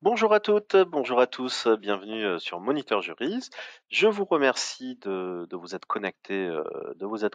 Bonjour à toutes, bonjour à tous, bienvenue sur Moniteur Juris. Je vous remercie de vous être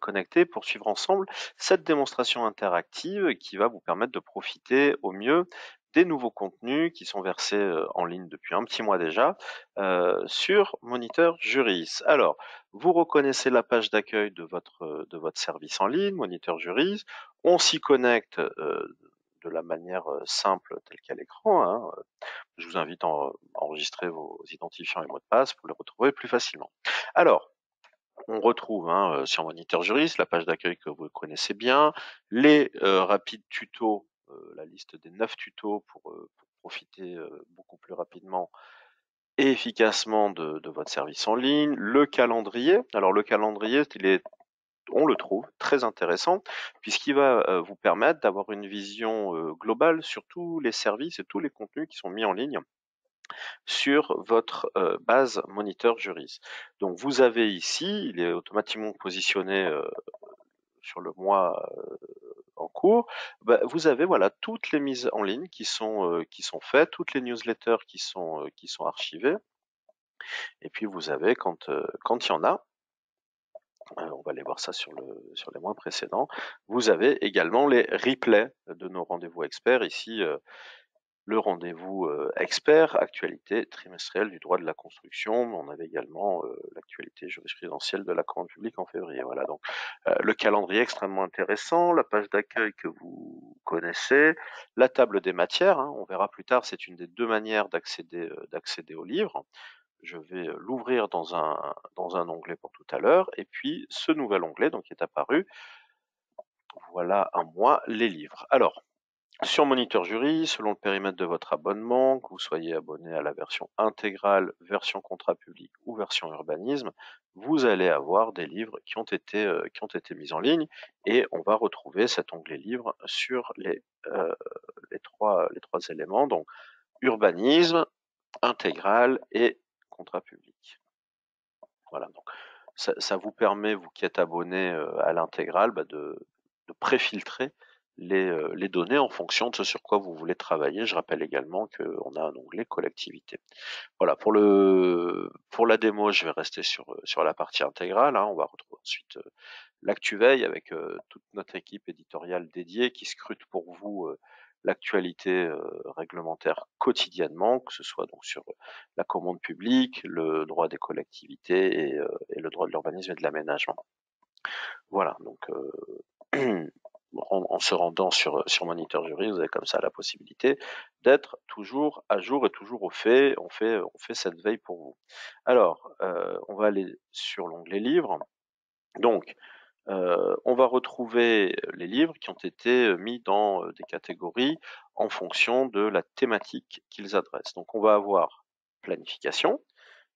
connectés pour suivre ensemble cette démonstration interactive qui va vous permettre de profiter au mieux des nouveaux contenus qui sont versés en ligne depuis un petit mois déjà sur Moniteur Juris. Alors, vous reconnaissez la page d'accueil de votre service en ligne, Moniteur Juris. On s'y connecte de la manière simple telle qu'à l'écran, hein. Je vous invite à enregistrer vos identifiants et mots de passe pour les retrouver plus facilement. Alors, on retrouve sur Moniteur Juriste la page d'accueil que vous connaissez bien, les rapides tutos, la liste des 9 tutos pour profiter beaucoup plus rapidement et efficacement de votre service en ligne, le calendrier. Alors le calendrier, on le trouve très intéressant puisqu'il va vous permettre d'avoir une vision globale sur tous les services et tous les contenus qui sont mis en ligne sur votre base Moniteur Juris. Donc vous avez ici, il est automatiquement positionné sur le mois en cours, vous avez voilà toutes les mises en ligne qui sont faites, toutes les newsletters qui sont archivées, et puis vous avez quand il y en a, on va aller voir ça sur les mois précédents, vous avez également les replays de nos rendez-vous experts ici. Le rendez-vous expert, actualité trimestrielle du droit de la construction. On avait également l'actualité jurisprudentielle de la commande publique en février. Voilà, donc le calendrier extrêmement intéressant, la page d'accueil que vous connaissez, la table des matières, hein, on verra plus tard, c'est une des deux manières d'accéder au livre. Je vais l'ouvrir dans un onglet pour tout à l'heure, et puis ce nouvel onglet donc, qui est apparu, voilà un mois, les livres. Alors, sur Moniteur Jury, selon le périmètre de votre abonnement, que vous soyez abonné à la version intégrale, version contrat public ou version urbanisme, vous allez avoir des livres qui ont été mis en ligne, et on va retrouver cet onglet livres sur les trois éléments, donc urbanisme, intégral et contrat public. Voilà, donc ça vous permet, vous qui êtes abonné à l'intégral, de préfiltrer les données en fonction de ce sur quoi vous voulez travailler. Je rappelle également qu'on a un onglet collectivité. Voilà, pour la démo, je vais rester sur la partie intégrale, hein. On va retrouver ensuite l'ActuVeille avec toute notre équipe éditoriale dédiée qui scrute pour vous l'actualité réglementaire quotidiennement, que ce soit donc sur la commande publique, le droit des collectivités et le droit de l'urbanisme et de l'aménagement. Voilà, donc en se rendant sur Moniteur Jury, vous avez comme ça la possibilité d'être toujours à jour et toujours au fait. On fait cette veille pour vous. Alors, on va aller sur l'onglet livres. Donc, on va retrouver les livres qui ont été mis dans des catégories en fonction de la thématique qu'ils adressent. Donc on va avoir planification,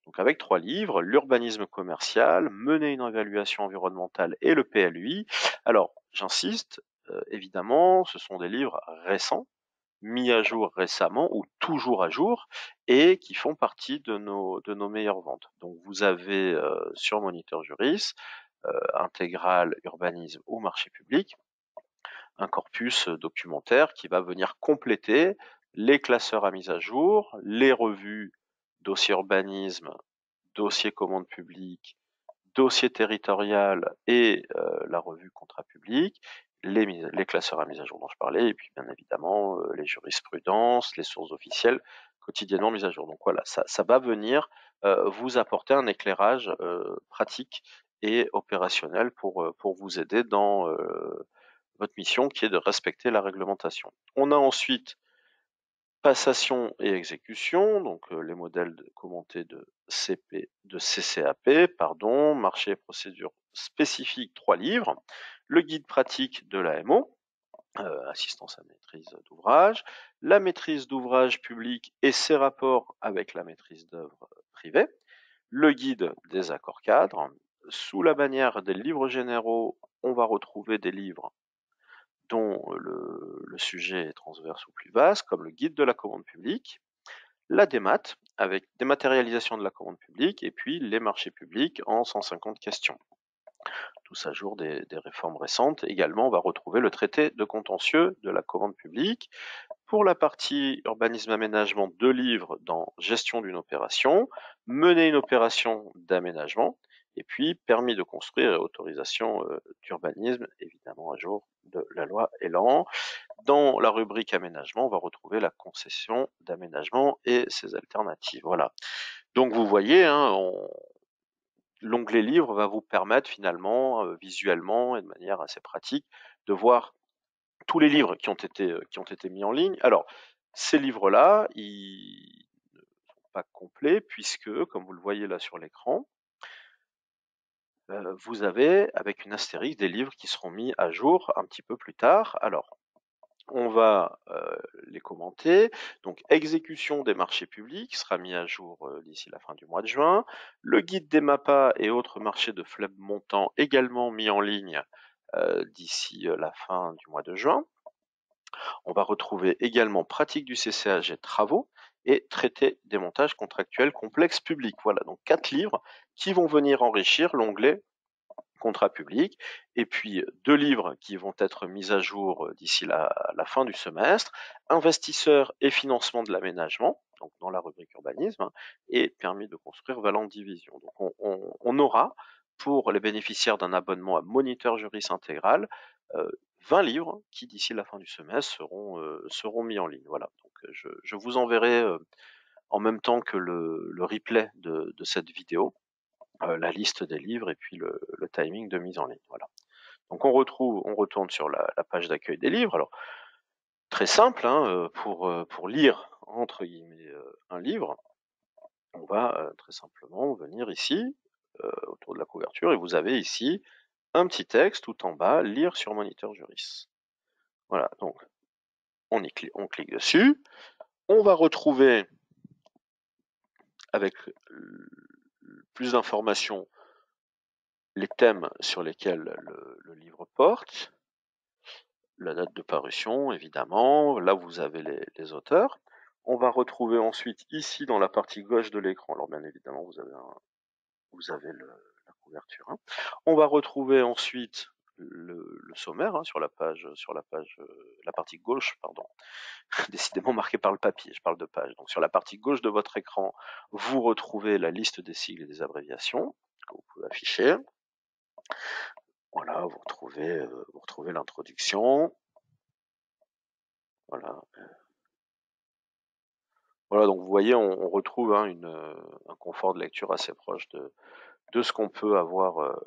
donc avec 3 livres, l'urbanisme commercial, mener une évaluation environnementale et le PLUI. Alors j'insiste, évidemment, ce sont des livres récents, mis à jour récemment ou toujours à jour, et qui font partie de nos meilleures ventes. Donc vous avez sur Moniteur Juris, intégral, urbanisme ou marché public, un corpus documentaire qui va venir compléter les classeurs à mise à jour, les revues dossier urbanisme, dossier commande publique, dossier territorial et la revue contrat public, les classeurs à mise à jour dont je parlais, et puis bien évidemment les jurisprudences, les sources officielles quotidiennement mises à jour. Donc voilà, ça va venir vous apporter un éclairage pratique et opérationnel pour vous aider dans votre mission qui est de respecter la réglementation. On a ensuite passation et exécution, donc les modèles commentés de CCAP, pardon, marché et procédure spécifique, 3 livres, le guide pratique de l'AMO, assistance à maîtrise d'ouvrage, la maîtrise d'ouvrage public et ses rapports avec la maîtrise d'œuvre privée, le guide des accords cadres. Sous la bannière des livres généraux, on va retrouver des livres dont le sujet est transverse ou plus vaste, comme le guide de la commande publique, la démat, avec dématérialisation de la commande publique, et puis les marchés publics en 150 questions. tous à jour des réformes récentes. Également, on va retrouver le traité de contentieux de la commande publique. Pour la partie urbanisme-aménagement, 2 livres dans gestion d'une opération, mener une opération d'aménagement, et puis permis de construire et autorisation d'urbanisme, évidemment à jour de la loi Elan. Dans la rubrique aménagement, on va retrouver la concession d'aménagement et ses alternatives. Voilà. Donc vous voyez, hein, l'onglet livre va vous permettre finalement, visuellement et de manière assez pratique, de voir tous les livres qui ont été mis en ligne. Alors, ces livres-là, ils ne sont pas complets puisque, comme vous le voyez là sur l'écran, vous avez, avec une astérisque, des livres qui seront mis à jour un petit peu plus tard. Alors, on va les commenter. Donc, exécution des marchés publics sera mis à jour d'ici la fin du mois de juin. Le guide des MAPA et autres marchés de faible montant également mis en ligne d'ici la fin du mois de juin. On va retrouver également pratique du CCAG travaux et traité des montages contractuels complexes publics. Voilà, donc 4 livres qui vont venir enrichir l'onglet contrat public, et puis 2 livres qui vont être mis à jour d'ici la fin du semestre, investisseurs et financement de l'aménagement, donc dans la rubrique urbanisme, et permis de construire Valente Division. Donc on aura, pour les bénéficiaires d'un abonnement à Moniteur Juris Intégral, 20 livres qui, d'ici la fin du semestre, seront mis en ligne. Voilà. Donc je vous enverrai en même temps que le replay de cette vidéo, la liste des livres et puis le timing de mise en ligne. Voilà. Donc on retourne sur la page d'accueil des livres. Alors très simple, hein, pour lire entre guillemets un livre, on va très simplement venir ici autour de la couverture et vous avez ici un petit texte tout en bas, lire sur Moniteur Juris. Voilà, donc on clique dessus. On va retrouver avec plus d'informations les thèmes sur lesquels le livre porte, la date de parution, évidemment. Là, vous avez les auteurs. On va retrouver ensuite ici dans la partie gauche de l'écran, alors bien évidemment, vous avez la couverture. Hein. On va retrouver ensuite le sommaire hein, sur la partie gauche, pardon, décidément marqué par le papier, je parle de page. Donc sur la partie gauche de votre écran, vous retrouvez la liste des sigles et des abréviations que vous pouvez afficher. Voilà, vous retrouvez l'introduction. Voilà. Voilà, donc vous voyez, on retrouve hein, un confort de lecture assez proche de ce qu'on peut avoir,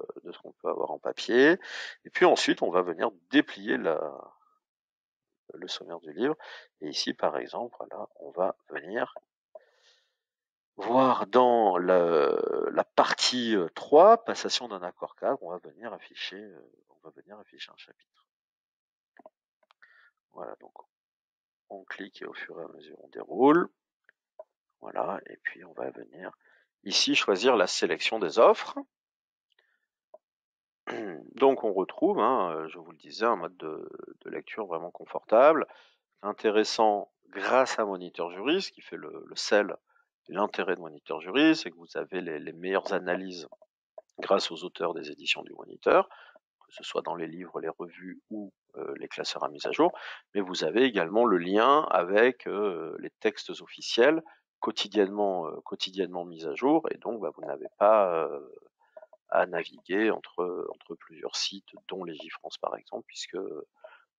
en papier. Et puis ensuite, on va venir déplier le sommaire du livre. Et ici, par exemple, voilà, on va venir voir dans la partie 3, passation d'un accord cadre, on va venir afficher un chapitre. Voilà, donc on clique et au fur et à mesure on déroule. Voilà, et puis on va venir ici choisir la sélection des offres. Donc on retrouve, hein, je vous le disais, un mode de lecture vraiment confortable, intéressant grâce à Moniteur Juris, qui fait le sel et l'intérêt de Moniteur Juris, c'est que vous avez les meilleures analyses grâce aux auteurs des éditions du Moniteur, que ce soit dans les livres, les revues ou les classeurs à mise à jour, mais vous avez également le lien avec les textes officiels quotidiennement mis à jour, et donc vous n'avez pas à naviguer entre plusieurs sites, dont Légifrance par exemple, puisque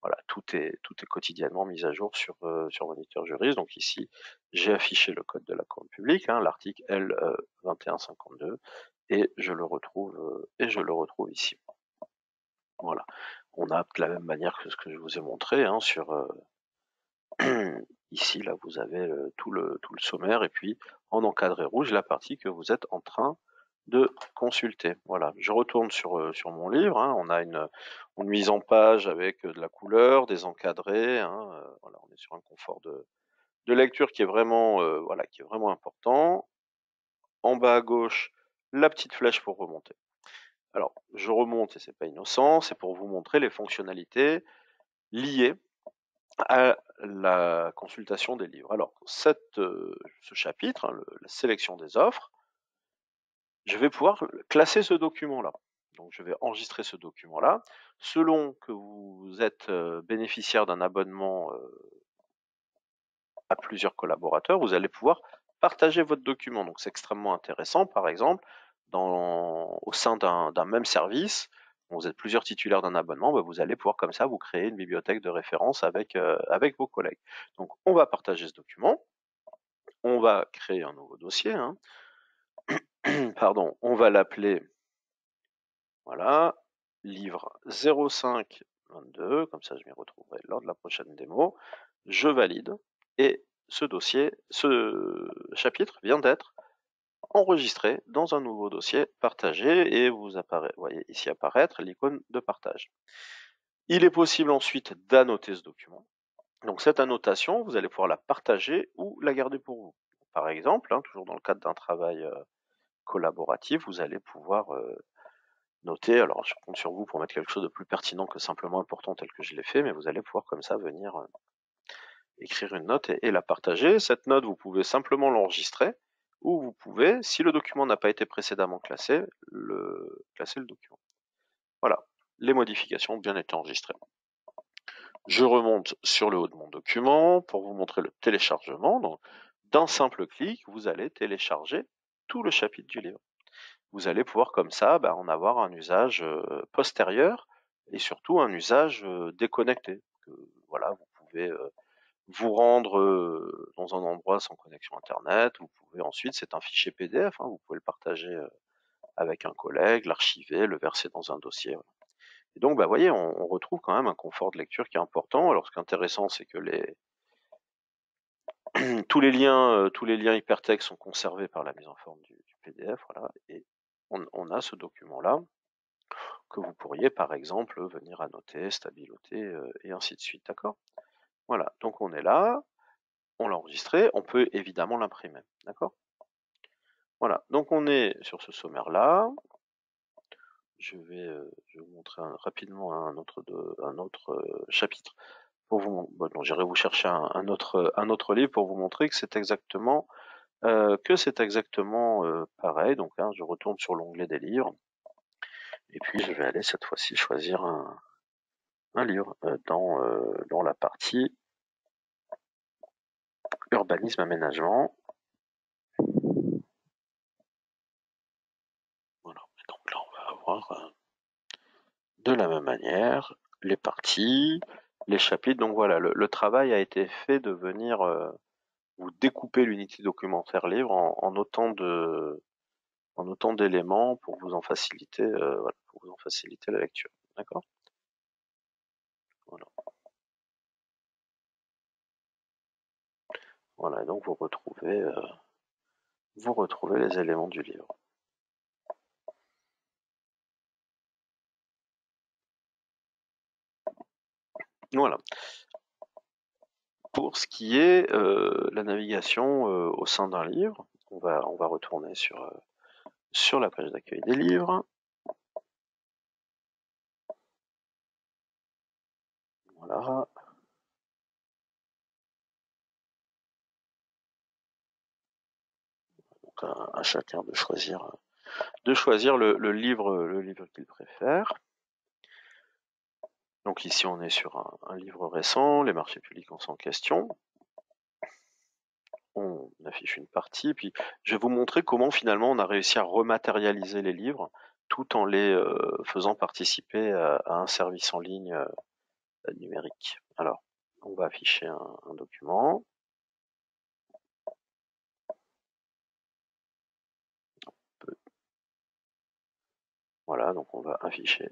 voilà, tout est quotidiennement mis à jour sur Moniteur Juris. Donc ici, j'ai affiché le code de la commande publique, hein, l'article L2152, et je le retrouve ici. Voilà. On a de la même manière que ce que je vous ai montré hein, sur ici, là, vous avez tout le sommaire, et puis en encadré rouge, la partie que vous êtes en train de consulter. Voilà, je retourne sur mon livre. Hein. On a une mise en page avec de la couleur, des encadrés. Hein. Voilà, on est sur un confort de lecture qui est vraiment important. En bas à gauche, la petite flèche pour remonter. Alors, je remonte et c'est pas innocent, c'est pour vous montrer les fonctionnalités liées à la consultation des livres. Alors, ce chapitre, hein, la sélection des offres, je vais pouvoir classer ce document-là. Donc je vais enregistrer ce document-là. Selon que vous êtes bénéficiaire d'un abonnement à plusieurs collaborateurs, vous allez pouvoir partager votre document. Donc c'est extrêmement intéressant. Par exemple, au sein d'un même service, vous êtes plusieurs titulaires d'un abonnement, vous allez pouvoir comme ça vous créer une bibliothèque de référence avec vos collègues. Donc on va partager ce document, on va créer un nouveau dossier, hein. Pardon, on va l'appeler, voilà, livre 0522, comme ça je m'y retrouverai lors de la prochaine démo. Je valide et ce dossier, ce chapitre vient d'être enregistré dans un nouveau dossier partagé et vous voyez ici apparaître l'icône de partage. Il est possible ensuite d'annoter ce document. Donc cette annotation, vous allez pouvoir la partager ou la garder pour vous. Par exemple, hein, toujours dans le cadre d'un travail collaboratif, vous allez pouvoir noter, alors je compte sur vous pour mettre quelque chose de plus pertinent que simplement important tel que je l'ai fait, mais vous allez pouvoir comme ça venir écrire une note et la partager. Cette note, vous pouvez simplement l'enregistrer ou vous pouvez, si le document n'a pas été précédemment classé, classer le document. Voilà, les modifications ont bien été enregistrées. Je remonte sur le haut de mon document pour vous montrer le téléchargement. Donc, d'un simple clic, vous allez télécharger tout le chapitre du livre. Vous allez pouvoir comme ça en avoir un usage postérieur et surtout un usage déconnecté. Voilà, vous pouvez vous rendre dans un endroit sans connexion internet. Vous pouvez ensuite, c'est un fichier PDF, hein, vous pouvez le partager avec un collègue, l'archiver, le verser dans un dossier. Voilà. Et donc, vous voyez, on retrouve quand même un confort de lecture qui est important. Alors, ce qui est intéressant, c'est que tous les liens hypertextes sont conservés par la mise en forme du PDF, voilà. Et on a ce document-là que vous pourriez, par exemple, venir annoter, stabiloter, et ainsi de suite, d'accord? Voilà, donc on est là, on l'a enregistré, on peut évidemment l'imprimer, d'accord? Voilà, donc on est sur ce sommaire-là. Je vais vous montrer rapidement un autre chapitre. Bon, j'irai vous chercher un autre livre pour vous montrer que c'est exactement pareil. Donc je retourne sur l'onglet des livres et puis je vais aller cette fois-ci choisir un livre dans la partie urbanisme aménagement. Voilà. Et donc là on va avoir de la même manière les parties, les chapitres. Donc voilà, le travail a été fait de venir vous découper l'unité documentaire livre en autant d'éléments pour vous en faciliter la lecture. D'accord? Voilà. Voilà, donc vous retrouvez les éléments du livre. Voilà. Pour ce qui est la navigation au sein d'un livre, on va retourner sur la page d'accueil des livres. Voilà. Donc à chacun de choisir le livre qu'il préfère. Donc ici on est sur un livre récent, les marchés publics en sont question. On affiche une partie, puis je vais vous montrer comment finalement on a réussi à rematérialiser les livres tout en les faisant participer à un service en ligne numérique. Alors, on va afficher un document. Voilà, donc on va afficher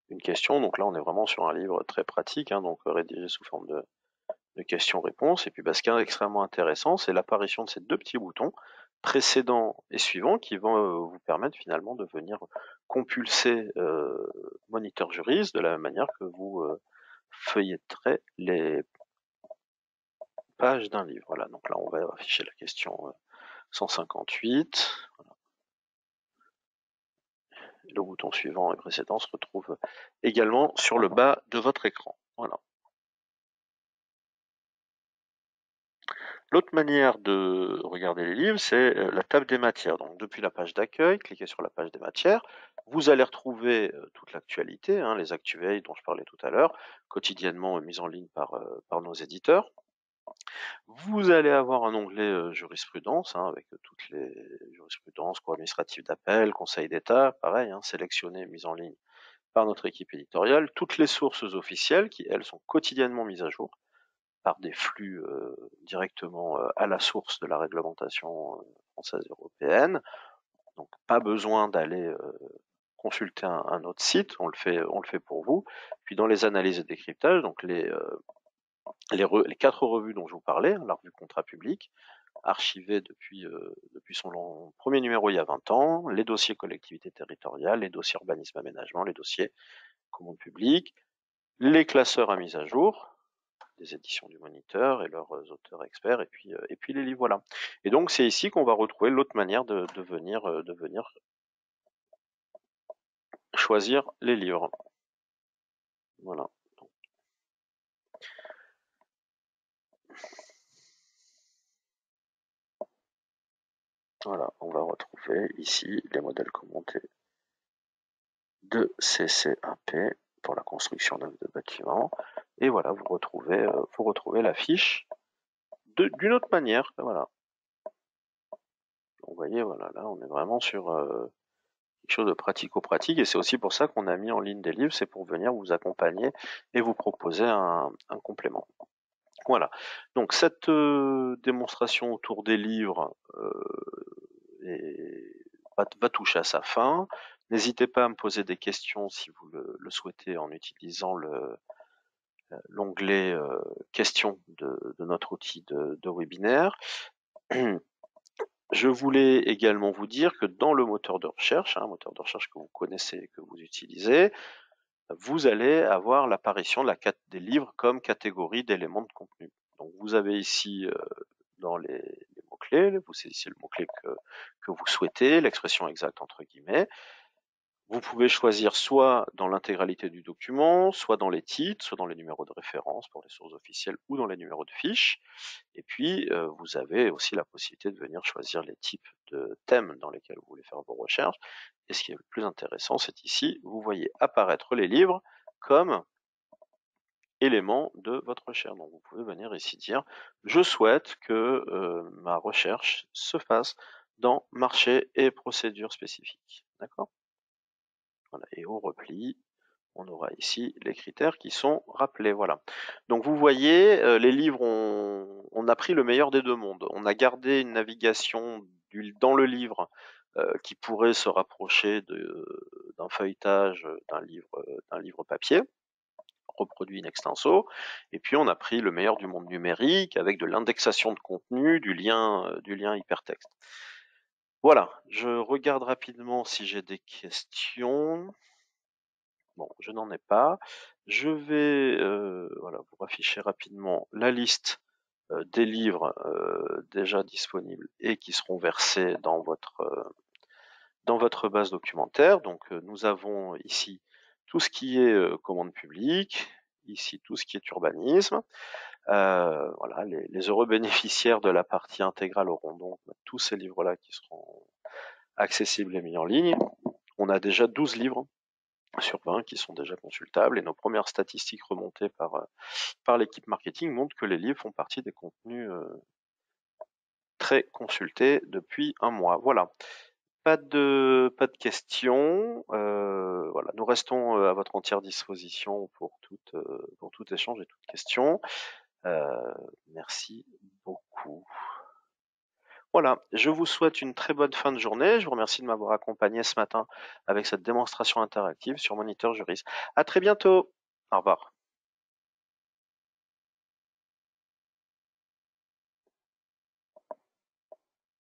une question. Donc là, on est vraiment sur un livre très pratique, hein, donc rédigé sous forme de questions-réponses. Et puis, ce qui est extrêmement intéressant, c'est l'apparition de ces deux petits boutons, précédent et suivant, qui vont vous permettre finalement de venir compulser Moniteur Juris de la même manière que vous feuilletterez les pages d'un livre. Voilà, donc là, on va afficher la question 158. Voilà. Le bouton suivant et précédent se retrouve également sur le bas de votre écran. Voilà. L'autre manière de regarder les livres, c'est la table des matières. Donc depuis la page d'accueil, cliquez sur la page des matières. Vous allez retrouver toute l'actualité, hein, les actuveilles dont je parlais tout à l'heure, quotidiennement mises en ligne par nos éditeurs. Vous allez avoir un onglet jurisprudence, hein, avec toutes les jurisprudences, cours administratif d'appel, conseil d'État, pareil, hein, sélectionnées, mises en ligne par notre équipe éditoriale. Toutes les sources officielles qui, elles, sont quotidiennement mises à jour par des flux directement à la source de la réglementation française et européenne. Donc pas besoin d'aller consulter un autre site, on le fait pour vous. Puis dans les analyses et décryptages, donc les 4 revues dont je vous parlais, hein, la revue Contrat public, archivée depuis son premier numéro il y a 20 ans, les dossiers collectivités territoriales, les dossiers urbanisme aménagement, les dossiers commande publique, les classeurs à mise à jour, des éditions du Moniteur et leurs auteurs experts, et puis les livres, voilà. Et donc c'est ici qu'on va retrouver l'autre manière de venir choisir les livres. Voilà. Voilà, on va retrouver ici les modèles commentés de CCAP pour la construction de bâtiments. Et voilà, vous retrouvez la fiche d'une autre manière. Voilà. Vous voyez, voilà, là on est vraiment sur quelque chose de pratico-pratique, et c'est aussi pour ça qu'on a mis en ligne des livres, c'est pour venir vous accompagner et vous proposer un complément. Voilà, donc cette démonstration autour des livres va toucher à sa fin. N'hésitez pas à me poser des questions si vous le souhaitez en utilisant l'onglet questions de notre outil de webinaire. Je voulais également vous dire que dans le moteur de recherche, un moteur de recherche que vous connaissez et que vous utilisez, vous allez avoir l'apparition des livres comme catégorie d'éléments de contenu. Donc vous avez ici dans les mots-clés, vous saisissez le mot-clé que vous souhaitez, l'expression exacte entre guillemets. Vous pouvez choisir soit dans l'intégralité du document, soit dans les titres, soit dans les numéros de référence pour les sources officielles ou dans les numéros de fiches. Et puis, vous avez aussi la possibilité de venir choisir les types de thèmes dans lesquels vous voulez faire vos recherches. Et ce qui est le plus intéressant, c'est ici, vous voyez apparaître les livres comme éléments de votre recherche. Donc vous pouvez venir ici dire, je souhaite que ma recherche se fasse dans marché et procédures spécifiques. D'accord ? Voilà. Et au repli, on aura ici les critères qui sont rappelés. Voilà. Donc vous voyez, les livres, on a pris le meilleur des deux mondes. On a gardé une navigation dans le livre qui pourrait se rapprocher d'un feuilletage d'un livre papier, reproduit in extenso. Et puis on a pris le meilleur du monde numérique avec de l'indexation de contenu, du lien hypertexte. Voilà, je regarde rapidement si j'ai des questions. Bon, je n'en ai pas. Je vais voilà, vous afficher rapidement la liste des livres déjà disponibles et qui seront versés dans votre base documentaire. Donc nous avons ici tout ce qui est commande publique, ici tout ce qui est urbanisme. Voilà, les heureux bénéficiaires de la partie intégrale auront donc tous ces livres-là qui seront accessibles et mis en ligne. On a déjà 12 livres sur 20 qui sont déjà consultables, et nos premières statistiques remontées par l'équipe marketing montrent que les livres font partie des contenus très consultés depuis un mois. Voilà. Pas de questions. Voilà, nous restons à votre entière disposition pour tout échange et toute question. Merci beaucoup. Voilà, je vous souhaite une très bonne fin de journée. Je vous remercie de m'avoir accompagné ce matin avec cette démonstration interactive sur Moniteur Juris. À très bientôt. Au revoir.